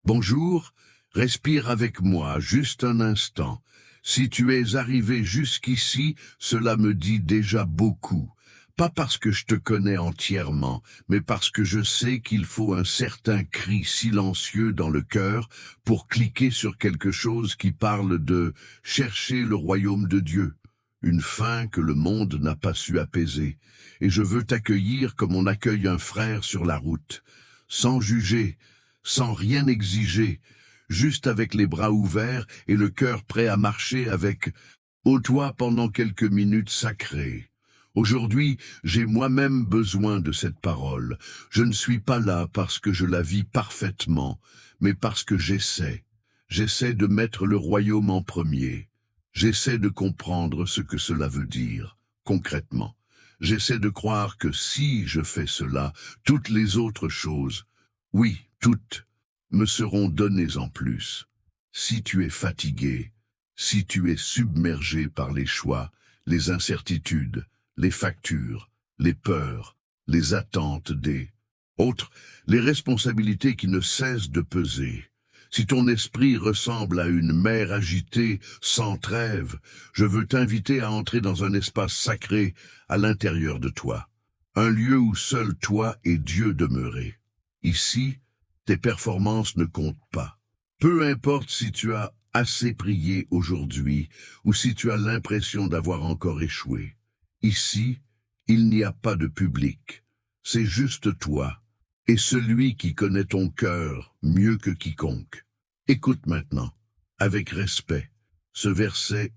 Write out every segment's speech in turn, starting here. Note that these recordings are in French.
Bonjour, respire avec moi juste un instant. Si tu es arrivé jusqu'ici, cela me dit déjà beaucoup. Pas parce que je te connais entièrement, mais parce que je sais qu'il faut un certain cri silencieux dans le cœur pour cliquer sur quelque chose qui parle de chercher le royaume de Dieu. Une faim que le monde n'a pas su apaiser. Et je veux t'accueillir comme on accueille un frère sur la route, sans juger, sans rien exiger, juste avec les bras ouverts et le cœur prêt à marcher avec ô toi pendant quelques minutes sacrées. Aujourd'hui, j'ai moi-même besoin de cette parole. Je ne suis pas là parce que je la vis parfaitement, mais parce que j'essaie. J'essaie de mettre le royaume en premier. J'essaie de comprendre ce que cela veut dire, concrètement. J'essaie de croire que si je fais cela, toutes les autres choses, oui, toutes, me seront données en plus. Si tu es fatigué, si tu es submergé par les choix, les incertitudes, les factures, les peurs, les attentes des autres, les responsabilités qui ne cessent de peser. Si ton esprit ressemble à une mer agitée, sans trêve, je veux t'inviter à entrer dans un espace sacré à l'intérieur de toi, un lieu où seul toi et Dieu demeurez. Ici, tes performances ne comptent pas. Peu importe si tu as assez prié aujourd'hui ou si tu as l'impression d'avoir encore échoué. Ici, il n'y a pas de public. C'est juste toi et celui qui connaît ton cœur mieux que quiconque. Écoute maintenant, avec respect, ce verset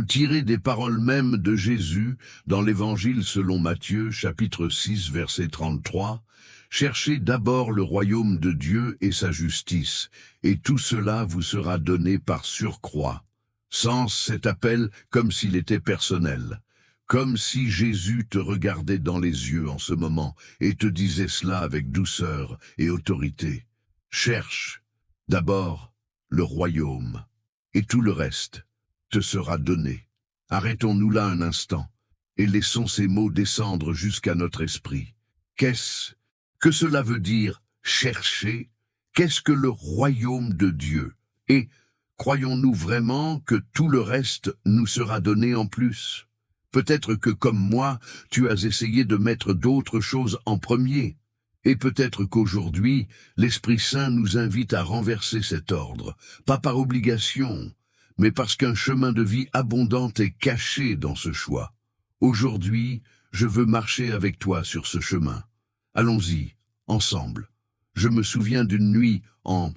tiré des paroles mêmes de Jésus dans l'Évangile selon Matthieu, chapitre 6, verset 33. Cherchez d'abord le royaume de Dieu et sa justice, et tout cela vous sera donné par surcroît. Sens cet appel comme s'il était personnel. Comme si Jésus te regardait dans les yeux en ce moment et te disait cela avec douceur et autorité. Cherche d'abord le royaume, et tout le reste te sera donné. Arrêtons-nous là un instant, et laissons ces mots descendre jusqu'à notre esprit. Qu'est-ce que cela veut dire, chercher? Qu'est-ce que le royaume de Dieu? Et croyons-nous vraiment que tout le reste nous sera donné en plus? Peut-être que, comme moi, tu as essayé de mettre d'autres choses en premier. Et peut-être qu'aujourd'hui, l'Esprit Saint nous invite à renverser cet ordre, pas par obligation, mais parce qu'un chemin de vie abondante est caché dans ce choix. Aujourd'hui, je veux marcher avec toi sur ce chemin. Allons-y, ensemble. Je me souviens d'une nuit en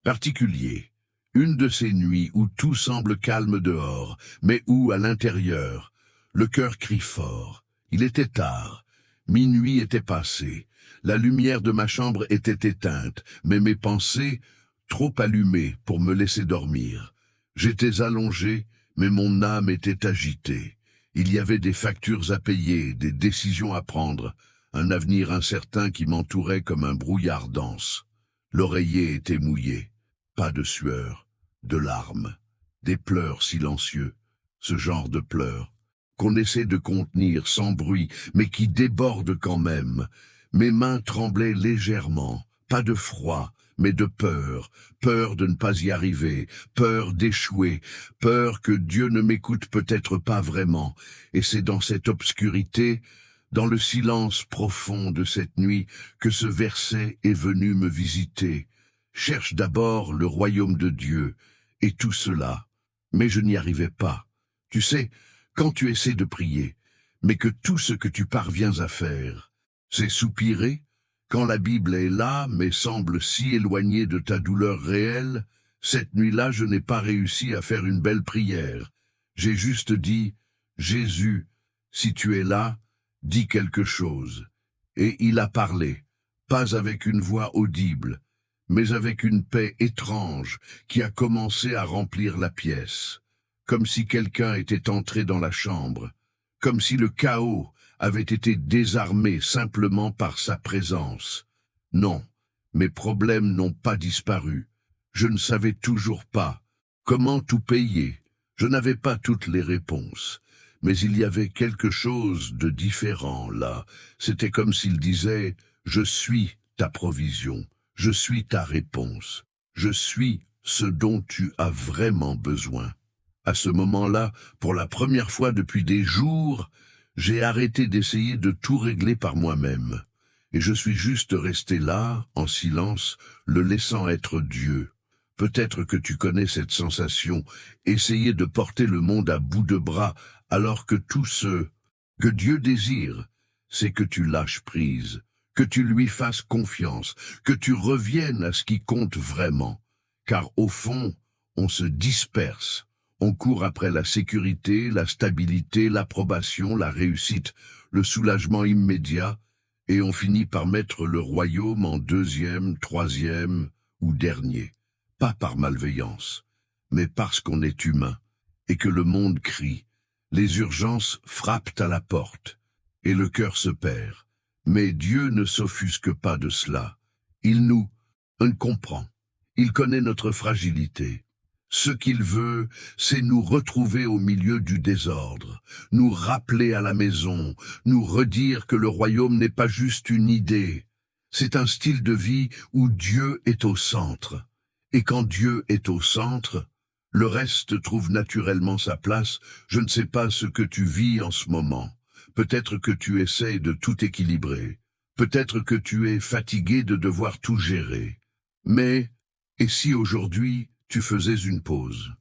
particulier, une de ces nuits où tout semble calme dehors, mais où, à l'intérieur, le cœur crie fort. Il était tard. Minuit était passé. La lumière de ma chambre était éteinte, mais mes pensées, trop allumées pour me laisser dormir. J'étais allongé, mais mon âme était agitée. Il y avait des factures à payer, des décisions à prendre, un avenir incertain qui m'entourait comme un brouillard dense. L'oreiller était mouillé. Pas de sueur, de larmes, des pleurs silencieux, ce genre de pleurs qu'on essaie de contenir sans bruit, mais qui débordent quand même. Mes mains tremblaient légèrement, pas de froid, mais de peur, peur de ne pas y arriver, peur d'échouer, peur que Dieu ne m'écoute peut-être pas vraiment. Et c'est dans cette obscurité, dans le silence profond de cette nuit, que ce verset est venu me visiter. Cherche d'abord le royaume de Dieu, et tout cela. Mais je n'y arrivais pas. Tu sais, quand tu essaies de prier, mais que tout ce que tu parviens à faire, c'est soupirer, quand la Bible est là, mais semble si éloignée de ta douleur réelle, cette nuit-là, je n'ai pas réussi à faire une belle prière. J'ai juste dit, Jésus, si tu es là, dis quelque chose. Et il a parlé, pas avec une voix audible, mais avec une paix étrange qui a commencé à remplir la pièce. Comme si quelqu'un était entré dans la chambre, comme si le chaos avait été désarmé simplement par sa présence. Non, mes problèmes n'ont pas disparu. Je ne savais toujours pas comment tout payer. Je n'avais pas toutes les réponses. Mais il y avait quelque chose de différent là. C'était comme s'il disait « Je suis ta provision, je suis ta réponse, Je suis ce dont tu as vraiment besoin. À ce moment-là, pour la première fois depuis des jours, j'ai arrêté d'essayer de tout régler par moi-même. Et je suis juste resté là, en silence, le laissant être Dieu. Peut-être que tu connais cette sensation, essayer de porter le monde à bout de bras, alors que tout ce que Dieu désire, c'est que tu lâches prise, que tu lui fasses confiance, que tu reviennes à ce qui compte vraiment. Car au fond, on se disperse. On court après la sécurité, la stabilité, l'approbation, la réussite, le soulagement immédiat, et on finit par mettre le royaume en deuxième, troisième ou dernier. Pas par malveillance, mais parce qu'on est humain, et que le monde crie. Les urgences frappent à la porte, et le cœur se perd. Mais Dieu ne s'offusque pas de cela. Il nous comprend. Il connaît notre fragilité. Ce qu'il veut, c'est nous retrouver au milieu du désordre, nous rappeler à la maison, nous redire que le royaume n'est pas juste une idée. C'est un style de vie où Dieu est au centre. Et quand Dieu est au centre, le reste trouve naturellement sa place. Je ne sais pas ce que tu vis en ce moment. Peut-être que tu essaies de tout équilibrer. Peut-être que tu es fatigué de devoir tout gérer. Mais, et si aujourd'hui, tu faisais une pause?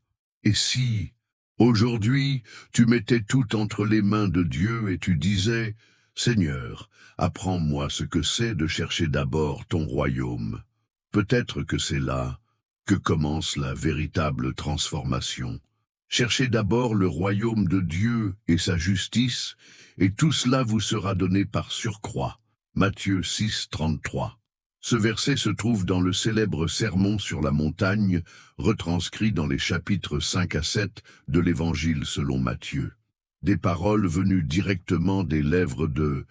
Et si, aujourd'hui, tu mettais tout entre les mains de Dieu et tu disais, « Seigneur, apprends-moi ce que c'est de chercher d'abord ton royaume. » Peut-être que c'est là que commence la véritable transformation. Cherchez d'abord le royaume de Dieu et sa justice, et tout cela vous sera donné par surcroît. Matthieu 6, 33. Ce verset se trouve dans le célèbre Sermon sur la montagne, retranscrit dans les chapitres 5 à 7 de l'Évangile selon Matthieu. Des paroles venues directement des lèvres de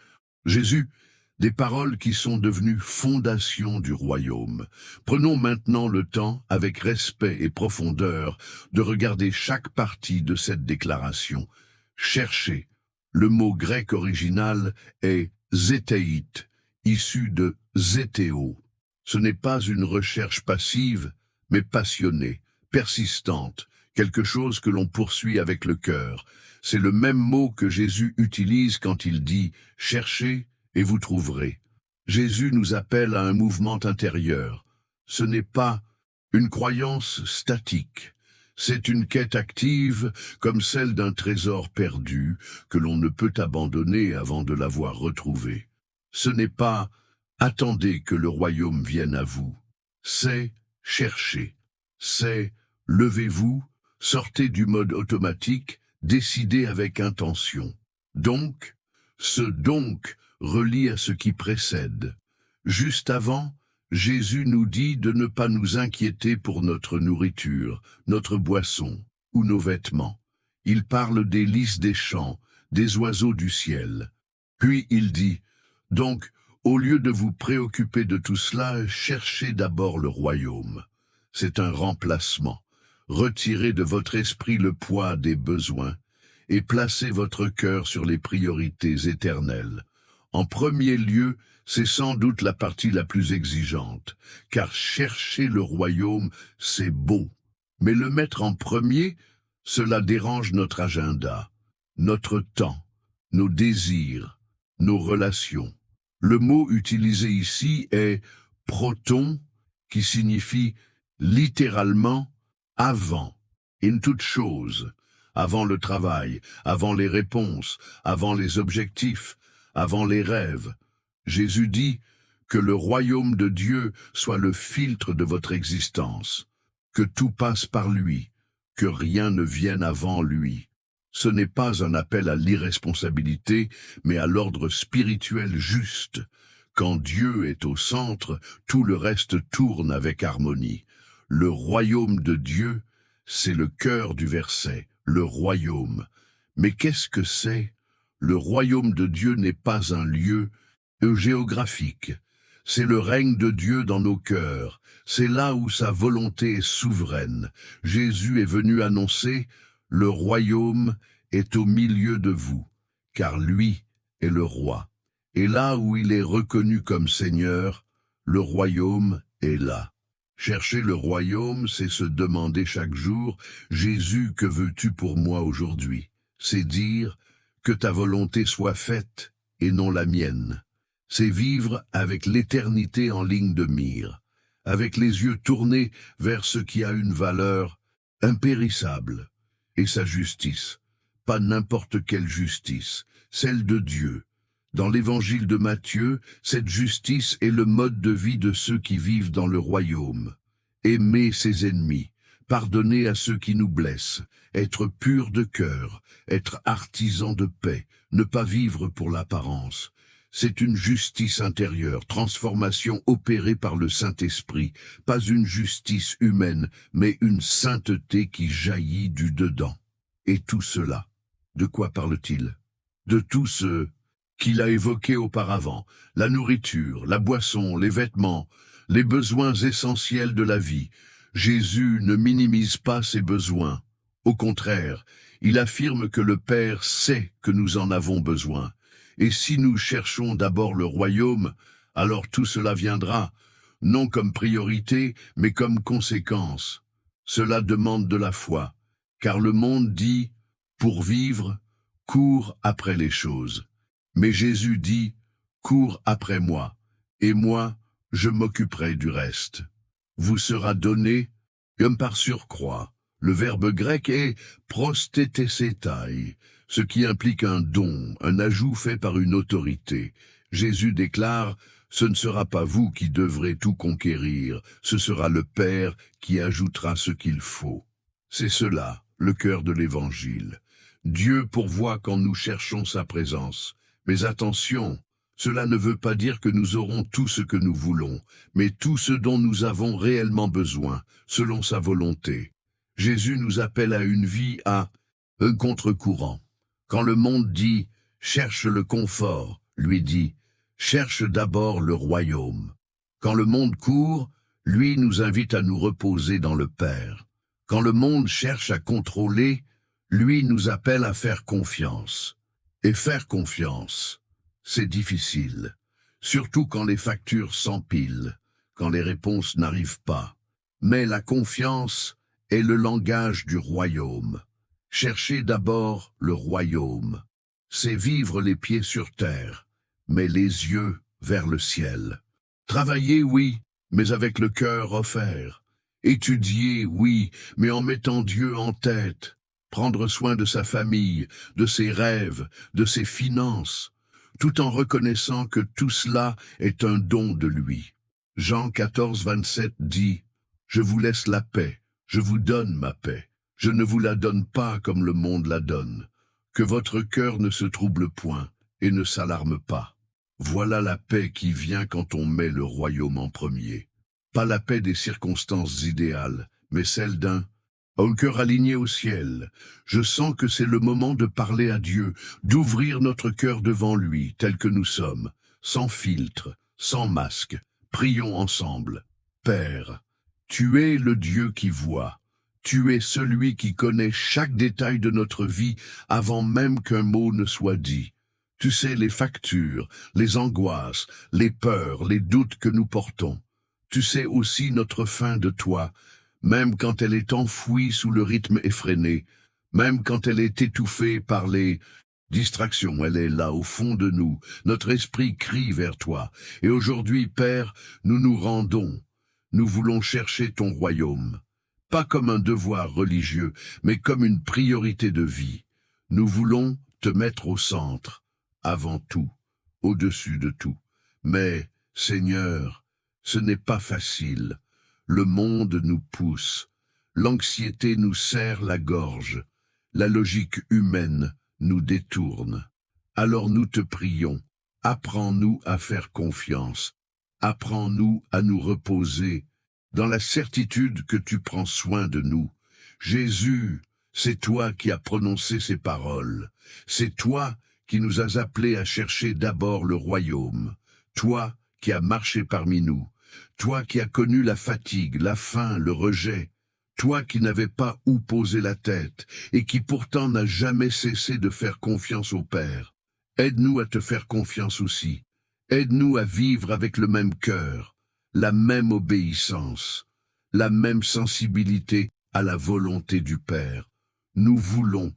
Jésus, des paroles qui sont devenues fondation du royaume. Prenons maintenant le temps, avec respect et profondeur, de regarder chaque partie de cette déclaration. Cherchez. Le mot grec original est zétéite, issu de zétéo. Ce n'est pas une recherche passive, mais passionnée, persistante, quelque chose que l'on poursuit avec le cœur. C'est le même mot que Jésus utilise quand il dit « cherchez et vous trouverez ». Jésus nous appelle à un mouvement intérieur. Ce n'est pas une croyance statique. C'est une quête active, comme celle d'un trésor perdu, que l'on ne peut abandonner avant de l'avoir retrouvé. Ce n'est pas « attendez que le royaume vienne à vous ». C'est « chercher ». C'est « levez-vous, sortez du mode automatique, décidez avec intention ». Donc, ce « donc » relie à ce qui précède. Juste avant, Jésus nous dit de ne pas nous inquiéter pour notre nourriture, notre boisson ou nos vêtements. Il parle des lys des champs, des oiseaux du ciel. Puis il dit, donc, au lieu de vous préoccuper de tout cela, cherchez d'abord le royaume. C'est un remplacement. Retirez de votre esprit le poids des besoins et placez votre cœur sur les priorités éternelles. En premier lieu, c'est sans doute la partie la plus exigeante, car chercher le royaume, c'est beau. Mais le mettre en premier, cela dérange notre agenda, notre temps, nos désirs, nos relations. Le mot utilisé ici est « proton », qui signifie littéralement « avant », in toute chose, avant le travail, avant les réponses, avant les objectifs, avant les rêves. Jésus dit que le royaume de Dieu soit le filtre de votre existence, que tout passe par lui, que rien ne vienne avant lui. Ce n'est pas un appel à l'irresponsabilité, mais à l'ordre spirituel juste. Quand Dieu est au centre, tout le reste tourne avec harmonie. Le royaume de Dieu, c'est le cœur du verset, le royaume. Mais qu'est-ce que c'est? Le royaume de Dieu n'est pas un lieu géographique. C'est le règne de Dieu dans nos cœurs. C'est là où sa volonté est souveraine. Jésus est venu annoncer « Le royaume est au milieu de vous, car lui est le roi. » Et là où il est reconnu comme Seigneur, le royaume est là. Chercher le royaume, c'est se demander chaque jour, Jésus, que veux-tu pour moi aujourd'hui? C'est dire, que ta volonté soit faite, et non la mienne. C'est vivre avec l'éternité en ligne de mire, avec les yeux tournés vers ce qui a une valeur impérissable, et sa justice. Pas n'importe quelle justice, celle de Dieu. Dans l'évangile de Matthieu, cette justice est le mode de vie de ceux qui vivent dans le royaume. Aimer ses ennemis, pardonner à ceux qui nous blessent, être pur de cœur, être artisan de paix, ne pas vivre pour l'apparence. C'est une justice intérieure, transformation opérée par le Saint-Esprit, pas une justice humaine, mais une sainteté qui jaillit du dedans. Et tout cela, de quoi parle-t-il? De tout ce qu'il a évoqué auparavant, la nourriture, la boisson, les vêtements, les besoins essentiels de la vie. Jésus ne minimise pas ses besoins. Au contraire, il affirme que le Père sait que nous en avons besoin. Et si nous cherchons d'abord le royaume, alors tout cela viendra, non comme priorité, mais comme conséquence. Cela demande de la foi, car le monde dit, pour vivre, cours après les choses. Mais Jésus dit, cours après moi, et moi, je m'occuperai du reste. Vous sera donné, comme par surcroît. Le verbe grec est prostétésétai, ce qui implique un don, un ajout fait par une autorité. Jésus déclare, ce ne sera pas vous qui devrez tout conquérir, ce sera le Père qui ajoutera ce qu'il faut. C'est cela, le cœur de l'Évangile. Dieu pourvoit quand nous cherchons sa présence. Mais attention, cela ne veut pas dire que nous aurons tout ce que nous voulons, mais tout ce dont nous avons réellement besoin, selon sa volonté. Jésus nous appelle à une vie à un contre-courant. Quand le monde dit « cherche le confort », lui dit « cherche d'abord le royaume ». Quand le monde court, lui nous invite à nous reposer dans le Père. Quand le monde cherche à contrôler, lui nous appelle à faire confiance. Et faire confiance, c'est difficile, surtout quand les factures s'empilent, quand les réponses n'arrivent pas. Mais la confiance est le langage du royaume. Cherchez d'abord le royaume. C'est vivre les pieds sur terre, mais les yeux vers le ciel. Travailler, oui, mais avec le cœur offert. Étudier, oui, mais en mettant Dieu en tête. Prendre soin de sa famille, de ses rêves, de ses finances, tout en reconnaissant que tout cela est un don de lui. Jean 14, 27 dit « Je vous laisse la paix, je vous donne ma paix. Je ne vous la donne pas comme le monde la donne. Que votre cœur ne se trouble point et ne s'alarme pas. Voilà la paix qui vient quand on met le royaume en premier. Pas la paix des circonstances idéales, mais celle d'un cœur aligné au ciel. Je sens que c'est le moment de parler à Dieu, d'ouvrir notre cœur devant lui, tel que nous sommes, sans filtre, sans masque. Prions ensemble. Père, tu es le Dieu qui voit. Tu es celui qui connaît chaque détail de notre vie avant même qu'un mot ne soit dit. Tu sais les factures, les angoisses, les peurs, les doutes que nous portons. Tu sais aussi notre faim de toi, même quand elle est enfouie sous le rythme effréné, même quand elle est étouffée par les distractions, elle est là au fond de nous. Notre esprit crie vers toi. Et aujourd'hui, Père, nous nous rendons. Nous voulons chercher ton royaume. Pas comme un devoir religieux, mais comme une priorité de vie. Nous voulons te mettre au centre, avant tout, au-dessus de tout. Mais, Seigneur, ce n'est pas facile. Le monde nous pousse, l'anxiété nous serre la gorge, la logique humaine nous détourne. Alors nous te prions, apprends-nous à faire confiance, apprends-nous à nous reposer, dans la certitude que tu prends soin de nous. Jésus, c'est toi qui as prononcé ces paroles, c'est toi qui nous as appelés à chercher d'abord le royaume, toi qui as marché parmi nous. Toi qui as connu la fatigue, la faim, le rejet, toi qui n'avais pas où poser la tête et qui pourtant n'a jamais cessé de faire confiance au Père, aide-nous à te faire confiance aussi. Aide-nous à vivre avec le même cœur, la même obéissance. la même sensibilité à la volonté du Père. Nous voulons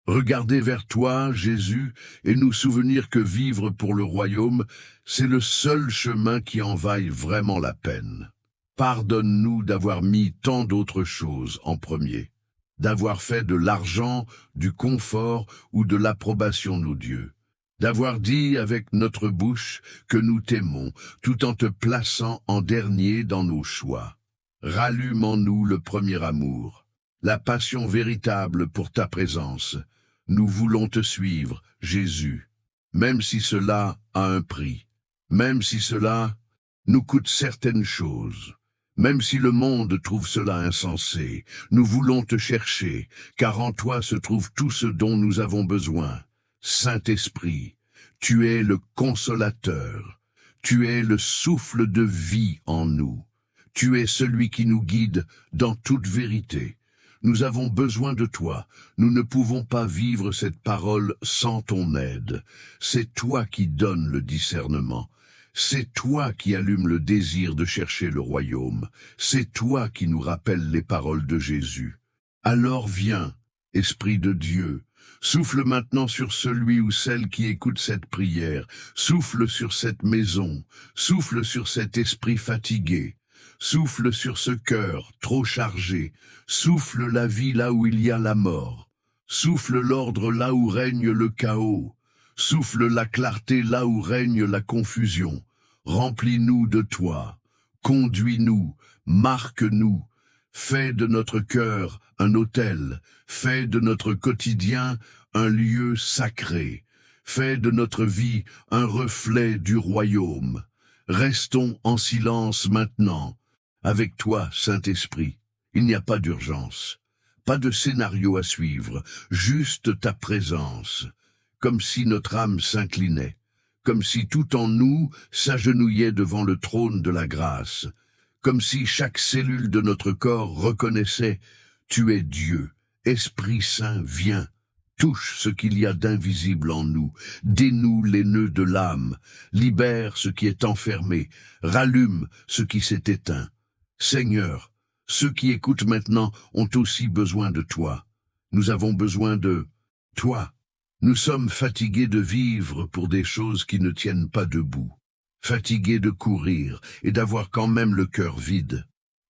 regarder vers toi, Jésus, et nous souvenir que vivre pour le royaume, c'est le seul chemin qui en vaille vraiment la peine. Pardonne-nous d'avoir mis tant d'autres choses en premier, d'avoir fait de l'argent, du confort ou de l'approbation nos dieux, d'avoir dit avec notre bouche que nous t'aimons, tout en te plaçant en dernier dans nos choix. Rallume en nous le premier amour, la passion véritable pour ta présence. Nous voulons te suivre, Jésus, même si cela a un prix, même si cela nous coûte certaines choses, même si le monde trouve cela insensé. Nous voulons te chercher, car en toi se trouve tout ce dont nous avons besoin. Saint-Esprit, tu es le consolateur, tu es le souffle de vie en nous, tu es celui qui nous guide dans toute vérité. Nous avons besoin de toi, nous ne pouvons pas vivre cette parole sans ton aide. C'est toi qui donnes le discernement, c'est toi qui allumes le désir de chercher le royaume, c'est toi qui nous rappelles les paroles de Jésus. Alors viens, Esprit de Dieu, souffle maintenant sur celui ou celle qui écoute cette prière, souffle sur cette maison, souffle sur cet esprit fatigué, souffle sur ce cœur trop chargé, souffle la vie là où il y a la mort, souffle l'ordre là où règne le chaos, souffle la clarté là où règne la confusion. Remplis-nous de toi, conduis-nous, marque-nous, fais de notre cœur un autel, fais de notre quotidien un lieu sacré, fais de notre vie un reflet du royaume. Restons en silence maintenant. Avec toi, Saint-Esprit, il n'y a pas d'urgence, pas de scénario à suivre, juste ta présence, comme si notre âme s'inclinait, comme si tout en nous s'agenouillait devant le trône de la grâce, comme si chaque cellule de notre corps reconnaissait « Tu es Dieu, Esprit Saint, viens ». Touche ce qu'il y a d'invisible en nous, dénoue les nœuds de l'âme, libère ce qui est enfermé, rallume ce qui s'est éteint. Seigneur, ceux qui écoutent maintenant ont aussi besoin de toi. Nous avons besoin de toi. Nous sommes fatigués de vivre pour des choses qui ne tiennent pas debout, fatigués de courir et d'avoir quand même le cœur vide.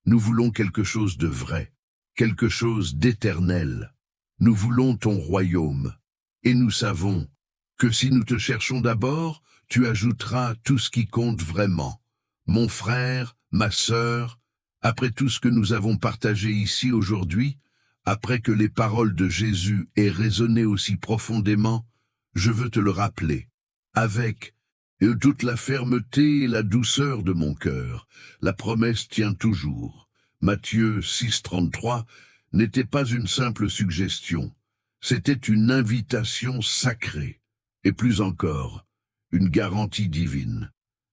Nous voulons quelque chose de vrai, quelque chose d'éternel. Nous voulons ton royaume, et nous savons que si nous te cherchons d'abord, tu ajouteras tout ce qui compte vraiment. Mon frère, ma sœur, après tout ce que nous avons partagé ici aujourd'hui, après que les paroles de Jésus aient résonné aussi profondément, je veux te le rappeler, avec toute la fermeté et la douceur de mon cœur. La promesse tient toujours. Matthieu 6,33 n'était pas une simple suggestion, c'était une invitation sacrée, et plus encore, une garantie divine.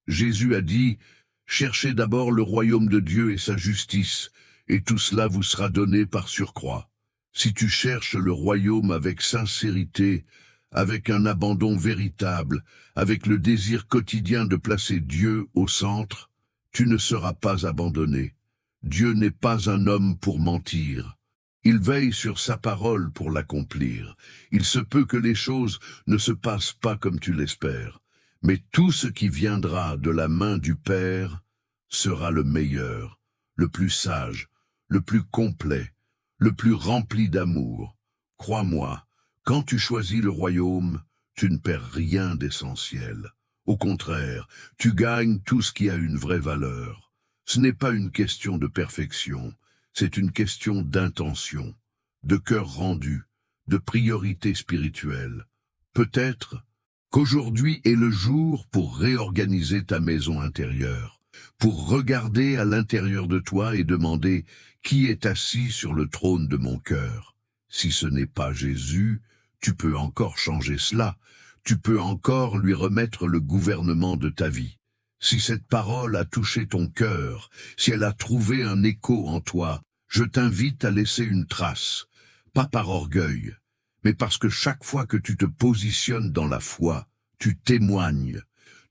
Jésus a dit « Cherchez d'abord le royaume de Dieu et sa justice, et tout cela vous sera donné par surcroît. » Si tu cherches le royaume avec sincérité, avec un abandon véritable, avec le désir quotidien de placer Dieu au centre, tu ne seras pas abandonné. Dieu n'est pas un homme pour mentir. Il veille sur sa parole pour l'accomplir. Il se peut que les choses ne se passent pas comme tu l'espères, mais tout ce qui viendra de la main du Père sera le meilleur, le plus sage, le plus complet, le plus rempli d'amour. Crois-moi, quand tu choisis le royaume, tu ne perds rien d'essentiel. Au contraire, tu gagnes tout ce qui a une vraie valeur. Ce n'est pas une question de perfection, c'est une question d'intention, de cœur rendu, de priorité spirituelle. Peut-être qu'aujourd'hui est le jour pour réorganiser ta maison intérieure, pour regarder à l'intérieur de toi et demander qui est assis sur le trône de mon cœur. Si ce n'est pas Jésus, tu peux encore changer cela, tu peux encore lui remettre le gouvernement de ta vie. Si cette parole a touché ton cœur, si elle a trouvé un écho en toi, je t'invite à laisser une trace, pas par orgueil, mais parce que chaque fois que tu te positionnes dans la foi, tu témoignes,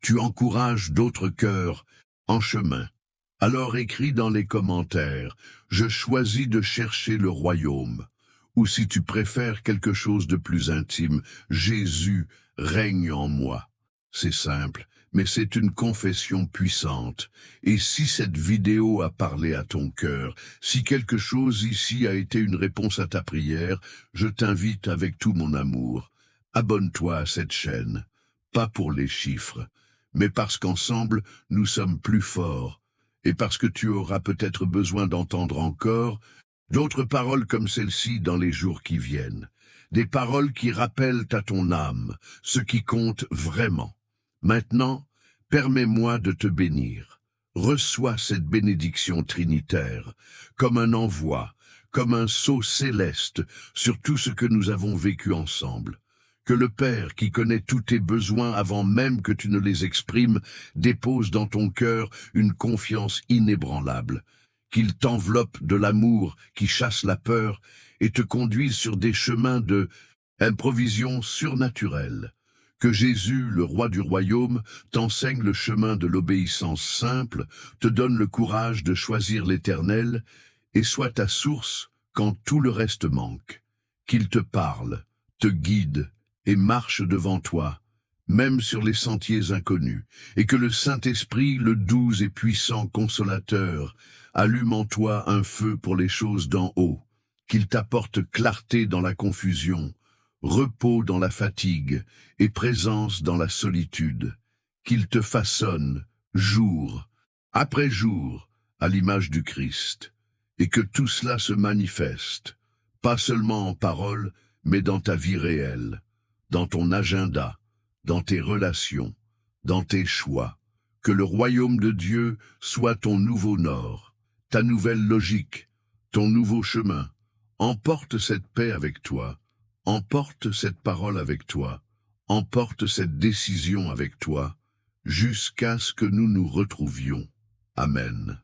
tu encourages d'autres cœurs en chemin. Alors écris dans les commentaires, je choisis de chercher le royaume. Ou si tu préfères quelque chose de plus intime, Jésus règne en moi. C'est simple, mais c'est une confession puissante. Et si cette vidéo a parlé à ton cœur, si quelque chose ici a été une réponse à ta prière, je t'invite avec tout mon amour. Abonne-toi à cette chaîne, pas pour les chiffres, mais parce qu'ensemble, nous sommes plus forts. Et parce que tu auras peut-être besoin d'entendre encore d'autres paroles comme celle-ci dans les jours qui viennent. Des paroles qui rappellent à ton âme ce qui compte vraiment. Maintenant, permets-moi de te bénir. Reçois cette bénédiction trinitaire comme un envoi, comme un sceau céleste sur tout ce que nous avons vécu ensemble. Que le Père, qui connaît tous tes besoins avant même que tu ne les exprimes, dépose dans ton cœur une confiance inébranlable. Qu'il t'enveloppe de l'amour qui chasse la peur et te conduise sur des chemins de provision surnaturelle. Que Jésus, le roi du royaume, t'enseigne le chemin de l'obéissance simple, te donne le courage de choisir l'Éternel et soit ta source quand tout le reste manque. Qu'il te parle, te guide et marche devant toi, même sur les sentiers inconnus, et que le Saint-Esprit, le doux et puissant consolateur, allume en toi un feu pour les choses d'en haut, qu'il t'apporte clarté dans la confusion, repos dans la fatigue et présence dans la solitude, qu'il te façonne, jour après jour, à l'image du Christ, et que tout cela se manifeste, pas seulement en parole, mais dans ta vie réelle, dans ton agenda, dans tes relations, dans tes choix. Que le royaume de Dieu soit ton nouveau nord, ta nouvelle logique, ton nouveau chemin. Emporte cette paix avec toi, emporte cette parole avec toi, emporte cette décision avec toi, jusqu'à ce que nous nous retrouvions. Amen.